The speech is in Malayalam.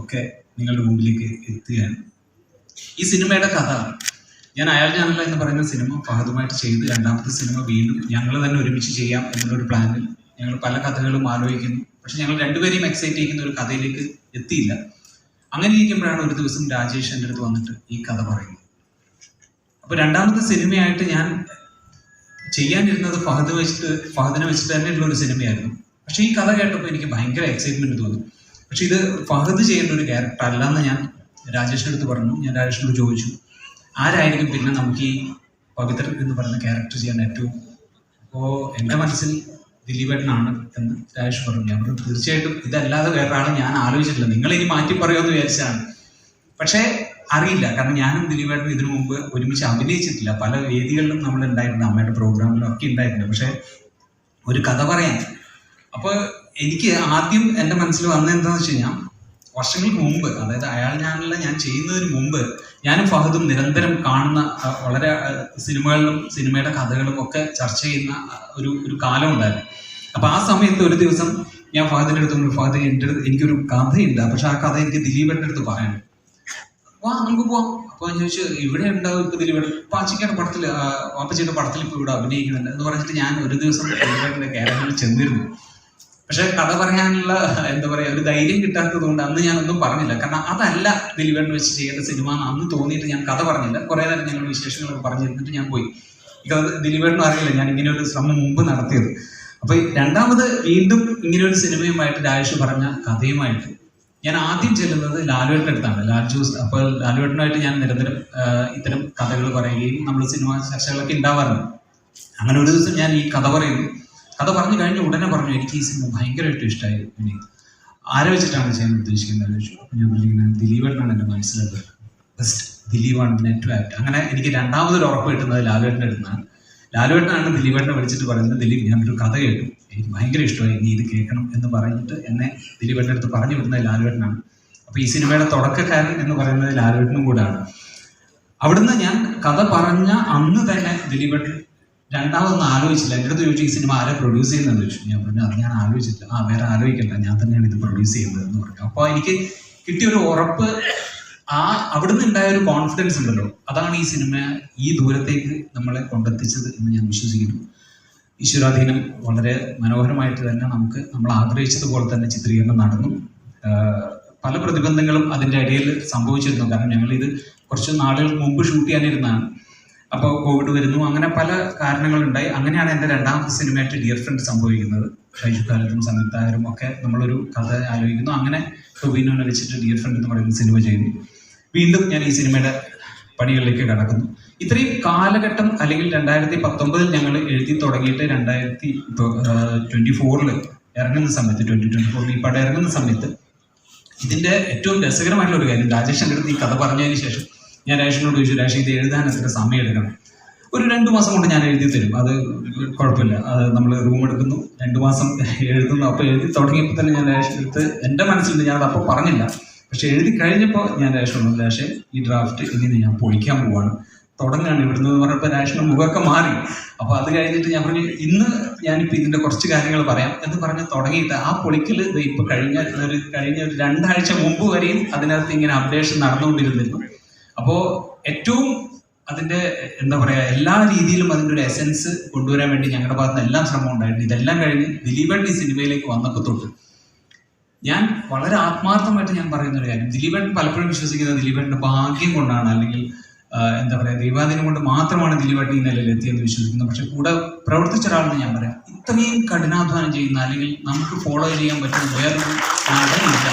ഒക്കെ നിങ്ങളുടെ മുമ്പിലേക്ക് എത്തുകയാണ്. ഈ സിനിമയുടെ കഥ, ഞാൻ അയാൾ ഞാനല്ല എന്ന് പറയുന്ന സിനിമ ഫഹദുമായിട്ട് ചെയ്ത് രണ്ടാമത്തെ സിനിമ വീണ്ടും ഞങ്ങൾ തന്നെ ഒരുമിച്ച് ചെയ്യാം എന്നുള്ളൊരു പ്ലാനിൽ ഞങ്ങൾ പല കഥകളും ആലോചിക്കുന്നു. പക്ഷെ ഞങ്ങൾ രണ്ടുപേരെയും എക്സൈറ്റ് ചെയ്യുന്ന ഒരു കഥയിലേക്ക് എത്തിയില്ല. അങ്ങനെ ഇരിക്കുമ്പോഴാണ് ഒരു ദിവസം രാജേഷ് എൻ്റെ അടുത്ത് വന്നിട്ട് ഈ കഥ പറയുന്നത്. അപ്പോൾ രണ്ടാമത്തെ സിനിമയായിട്ട് ഞാൻ ചെയ്യാനിരുന്നത് ഫഹദിനെ വെച്ചിട്ട് തന്നെയുള്ള ഒരു സിനിമയായിരുന്നു. പക്ഷെ ഈ കഥ കേട്ടപ്പോൾ എനിക്ക് ഭയങ്കര എക്സൈറ്റ്മെന്റ് തോന്നി. പക്ഷെ ഇത് ഫഹദ് ചെയ്യേണ്ട ഒരു ക്യാരക്ടർ അല്ലാന്ന് ഞാൻ രാജേഷിൻ്റെ അടുത്ത് പറഞ്ഞു. ഞാൻ രാജേഷിനോട് ചോദിച്ചു, ആരായിരിക്കും പിന്നെ നമുക്ക് ഈ പവിത്രൻ എന്ന് പറയുന്ന ക്യാരക്ടർ ചെയ്യാൻ ഏറ്റവും? അപ്പോൾ എൻ്റെ മനസ്സിൽ ദിലീപേട്ടനാണ് എന്ന് രാജേഷ് പറഞ്ഞു. ഞാൻ പറഞ്ഞു, തീർച്ചയായിട്ടും ഇതല്ലാതെ വേറെ ആളും ഞാൻ ആലോചിച്ചിട്ടില്ല, നിങ്ങൾ ഇനി മാറ്റി പറയുമെന്ന് വിചാരിച്ചാണ്. പക്ഷേ അറിയില്ല, കാരണം ഞാനും ദിലീപേട്ടനും ഇതിനു മുമ്പ് ഒരുമിച്ച് അഭിനയിച്ചിട്ടില്ല. പല വേദികളിലും നമ്മൾ ഉണ്ടായിട്ടുണ്ട്, അമ്മയുടെ പ്രോഗ്രാമിലും ഒക്കെ ഉണ്ടായിട്ടുണ്ട്. പക്ഷേ ഒരു കഥ പറയാൻ, അപ്പോൾ എനിക്ക് ആദ്യം എൻ്റെ മനസ്സിൽ വന്നത് എന്താണെന്ന് വെച്ച് കഴിഞ്ഞാൽ, വർഷങ്ങൾക്ക് മുമ്പ്, അതായത് അയാൾ ഞാനല്ല ഞാൻ ചെയ്യുന്നതിന് മുമ്പ് ഞാനും ഫഹദും നിരന്തരം കാണുന്ന വളരെ സിനിമകളിലും സിനിമയുടെ കഥകളും ഒക്കെ ചർച്ച ചെയ്യുന്ന ഒരു കാലം ഉണ്ടായിരുന്നു. അപ്പോൾ ആ സമയത്ത് ഒരു ദിവസം ഞാൻ ഫഹദിൻ്റെ അടുത്ത് പറഞ്ഞു, ഫഹദ് എനിക്കൊരു കഥയില്ല, പക്ഷെ ആ കഥ എനിക്ക് ദിലീപേട്ടൻ്റെ അടുത്ത് പറയണം, വാ നമുക്ക് പോവാം. അപ്പോൾ ഞാൻ ചോദിച്ചു, ഇവിടെ ഉണ്ടാവും ഇപ്പോൾ ദിലീപേട്ടൻ? പാച്ചിക്കയുടെ പടത്തിൽ, വാപ്പച്ചിയുടെ പടത്തിൽ ഇപ്പോൾ ഇവിടെ അഭിനയിക്കുന്നുണ്ട് എന്ന് പറഞ്ഞിട്ട് ഞാൻ ഒരു ദിവസം ദിലീപേട്ടൻ്റെ ക്യാരക്ടറിൽ ചെന്നിരുന്നു. പക്ഷെ കഥ പറയാനുള്ള എന്താ പറയുക ഒരു ധൈര്യം കിട്ടാത്തത് കൊണ്ട് അന്ന് ഞാനൊന്നും പറഞ്ഞില്ല. കാരണം അതല്ല ദിലീപേട്ടൻ വെച്ച് ചെയ്യേണ്ട സിനിമ എന്ന് അന്ന് തോന്നിയിട്ട് ഞാൻ കഥ പറഞ്ഞില്ല. കുറേ നേരം ഞങ്ങൾ വിശേഷങ്ങളൊക്കെ പറഞ്ഞിരുന്നിട്ട് ഞാൻ പോയി. ഇത് ദിലീപേട്ടനും അറിയില്ല ഞാൻ ഇങ്ങനെ ഒരു ശ്രമം മുമ്പ് നടത്തിയത്. അപ്പൊ രണ്ടാമത് വീണ്ടും ഇങ്ങനെ ഒരു സിനിമയുമായിട്ട് രാജേഷ് പറഞ്ഞ കഥയുമായിട്ട് ഞാൻ ആദ്യം ചെല്ലുന്നത് ലാലുവേട്ടൻ്റെ അടുത്താണ്, ലാൽ ജോസ്. അപ്പോൾ ലാലുവേട്ടനായിട്ട് ഞാൻ നിരന്തരം ഇത്തരം കഥകൾ പറയുകയും നമ്മൾ സിനിമ ചർച്ചകളൊക്കെ ഉണ്ടാവാറുണ്ട്. അങ്ങനെ ഒരു ദിവസം ഞാൻ ഈ കഥ പറയുന്നു. കഥ പറഞ്ഞു കഴിഞ്ഞ് ഉടനെ പറഞ്ഞു, എനിക്ക് ഈ സിനിമ ഭയങ്കരമായിട്ട് ഇഷ്ടമായി, ഇനി ആരെ വെച്ചിട്ടാണ് ചെയ്യാൻ ഉദ്ദേശിക്കുന്നത് ചോദിച്ചു. അപ്പോൾ ഞാൻ പറഞ്ഞിങ്ങനെ ദിലീപേട്ടനാണ് എൻ്റെ മനസ്സിലുള്ളത്, ബെസ്റ്റ് ദിലീപാണ് നെറ്റ് ആക്ട്. അങ്ങനെ എനിക്ക് രണ്ടാമതൊരു ഉറപ്പ് കിട്ടുന്നത് ലാലുവേട്ടൻ്റെ അടുത്താണ്. ലാലുവേട്ടനാണ് ദിലീപേട്ടനെ വിളിച്ചിട്ട് പറയുന്നത്, ദിലീപ് ഞാനൊരു കഥ കേട്ടു, എനിക്ക് ഭയങ്കര ഇഷ്ടമായി, നീ ഇത് കേൾക്കണം എന്ന് പറഞ്ഞിട്ട് എന്നെ ദിലീപേട്ടൻ്റെ അടുത്ത് പറഞ്ഞു വിടുന്നത് ലാലുവേട്ടനാണ്. അപ്പോൾ ഈ സിനിമയുടെ തുടക്കക്കാരൻ എന്ന് പറയുന്നത് ലാലുവേട്ടനും കൂടാണ്. അവിടുന്ന് ഞാൻ കഥ പറഞ്ഞ അന്ന് തന്നെ ദിലീപേട്ടൻ രണ്ടാമതൊന്നും ആലോചിച്ചില്ല. എൻ്റെ അടുത്ത് ചോദിച്ചു, ഈ സിനിമ ആരെ പ്രൊഡ്യൂസ് ചെയ്യുന്നതെന്ന് ചോദിച്ചു. ഞാൻ പറഞ്ഞു, അത് ഞാൻ ആലോചിച്ചില്ല. വേറെ ആലോചിക്കണ്ട, ഞാൻ തന്നെയാണ് ഇത് പ്രൊഡ്യൂസ് ചെയ്യുന്നത് എന്ന് പറഞ്ഞു. അപ്പോൾ എനിക്ക് കിട്ടിയൊരു ഉറപ്പ്, അവിടുന്ന് ഉണ്ടായ ഒരു കോൺഫിഡൻസ് ഉണ്ടല്ലോ, അതാണ് ഈ സിനിമ ഈ ദൂരത്തേക്ക് നമ്മളെ കൊണ്ടെത്തിച്ചത് എന്ന് ഞാൻ വിശ്വസിക്കുന്നു. ഈശ്വരാധീനം വളരെ മനോഹരമായിട്ട് തന്നെ നമ്മൾ ആഗ്രഹിച്ചതുപോലെ തന്നെ ചിത്രീകരണം നടന്നു. പല പ്രതിബന്ധങ്ങളും അതിൻ്റെ ഇടയിൽ സംഭവിച്ചിരുന്നു. കാരണം ഞങ്ങളിത് കുറച്ച് നാളുകൾ മുമ്പ് ഷൂട്ട് ചെയ്യാനിരുന്നതാണ്. അപ്പോൾ കോവിഡ് വരുന്നു, അങ്ങനെ പല കാരണങ്ങളുണ്ടായി. അങ്ങനെയാണ് എൻ്റെ രണ്ടാമത്തെ സിനിമയായിട്ട് ഡിയർ ഫ്രണ്ട് സംഭവിക്കുന്നത്. ഷൈജു ഖാലിദും സംയുക്തായരും ഒക്കെ നമ്മളൊരു കഥ ആലോചിക്കുന്നു. അങ്ങനെ ടൊവിനോനെ വെച്ചിട്ട് ഡിയർ ഫ്രണ്ട് എന്ന് പറയുന്ന സിനിമ ചെയ്യുന്നു. വീണ്ടും ഞാൻ ഈ സിനിമയുടെ പണികളിലേക്ക് കടക്കുന്നു. ഇത്രയും കാലഘട്ടം, അല്ലെങ്കിൽ 2019 ഞങ്ങൾ എഴുതി തുടങ്ങിയിട്ട് 2024 ഇറങ്ങുന്ന സമയത്ത്, 2024 ഈ പടം ഇറങ്ങുന്ന സമയത്ത് ഇതിൻ്റെ ഏറ്റവും രസകരമായിട്ടുള്ള ഒരു കാര്യം, രാജേഷ് എൻ്റെ അടുത്ത് ഈ കഥ പറഞ്ഞതിന് ശേഷം ഞാൻ രാജേഷിനോട് ചോദിച്ചു, രാജേഷ് ഇത് എഴുതാൻ എത്ര സമയം എടുക്കണം? ഒരു 2 മാസം കൊണ്ട് ഞാൻ എഴുതി തരും, അത് കുഴപ്പമില്ല, അത് നമ്മൾ റൂം എടുക്കുന്നു, 2 മാസം എഴുതുന്നു. അപ്പോൾ എഴുതി തുടങ്ങിയപ്പോൾ തന്നെ ഞാൻ രാജേഷിൻ്റെ അടുത്ത് എൻ്റെ മനസ്സിൽ ഞാനത് അപ്പോൾ പറഞ്ഞില്ല, പക്ഷെ എഴുതി കഴിഞ്ഞപ്പോൾ ഞാൻ രാജേഷിനോട്, രാജേഷ് ഈ ഡ്രാഫ്റ്റ് ഇനി ഞാൻ പൊളിക്കാൻ പോവാണ്, തുടങ്ങാണ് ഇവിടുന്ന് എന്ന് പറഞ്ഞപ്പോൾ രാജേഷിൻ്റെ മുഖമൊക്കെ മാറി. അപ്പോൾ അത് കഴിഞ്ഞിട്ട് ഞാൻ പറഞ്ഞു, ഇന്ന് ഞാനിപ്പോൾ ഇതിൻ്റെ കുറച്ച് കാര്യങ്ങൾ പറയാം എന്ന് പറഞ്ഞ് തുടങ്ങിയിട്ട് ആ പൊളിക്കൽ ഇപ്പോൾ കഴിഞ്ഞ ഒരു 2 ആഴ്ച മുമ്പ് വരെയും അതിനകത്ത് ഇങ്ങനെ അപ്ഡേഷൻ നടന്നുകൊണ്ടിരുന്നിരുന്നു. അപ്പോൾ ഏറ്റവും അതിൻ്റെ എന്താ പറയുക, എല്ലാ രീതിയിലും അതിൻ്റെ ഒരു എസൻസ് കൊണ്ടുവരാൻ വേണ്ടി ഞങ്ങളുടെ ഭാഗത്ത് എല്ലാം ശ്രമം ഉണ്ടായിട്ടുണ്ട്. ഇതെല്ലാം കഴിഞ്ഞ് ദിലീപേട്ടൻ ഈ സിനിമയിലേക്ക് വന്നപ്പോൾ തൊട്ട് ഞാൻ വളരെ ആത്മാർത്ഥമായിട്ട് ഞാൻ പറയുന്ന ഒരു കാര്യം, ദിലീപേട്ടൻ പലപ്പോഴും വിശ്വസിക്കുന്നത് ദിലീപേട്ടൻ്റെ ഭാഗ്യം കൊണ്ടാണ്, അല്ലെങ്കിൽ എന്താ പറയുക ദൈവാധീനം കൊണ്ട് മാത്രമാണ് ദിലീപേട്ടൻ ഈ നിലയിൽ എത്തിയെന്ന് വിശ്വസിക്കുന്നത്. പക്ഷെ കൂടെ പ്രവർത്തിച്ച ഒരാളെന്ന് ഞാൻ പറയാം, ഇത്രയും കഠിനാധ്വാനം ചെയ്യുന്ന അല്ലെങ്കിൽ നമുക്ക് ഫോളോ ചെയ്യാൻ പറ്റുന്ന വേറൊരു നടനില്ല.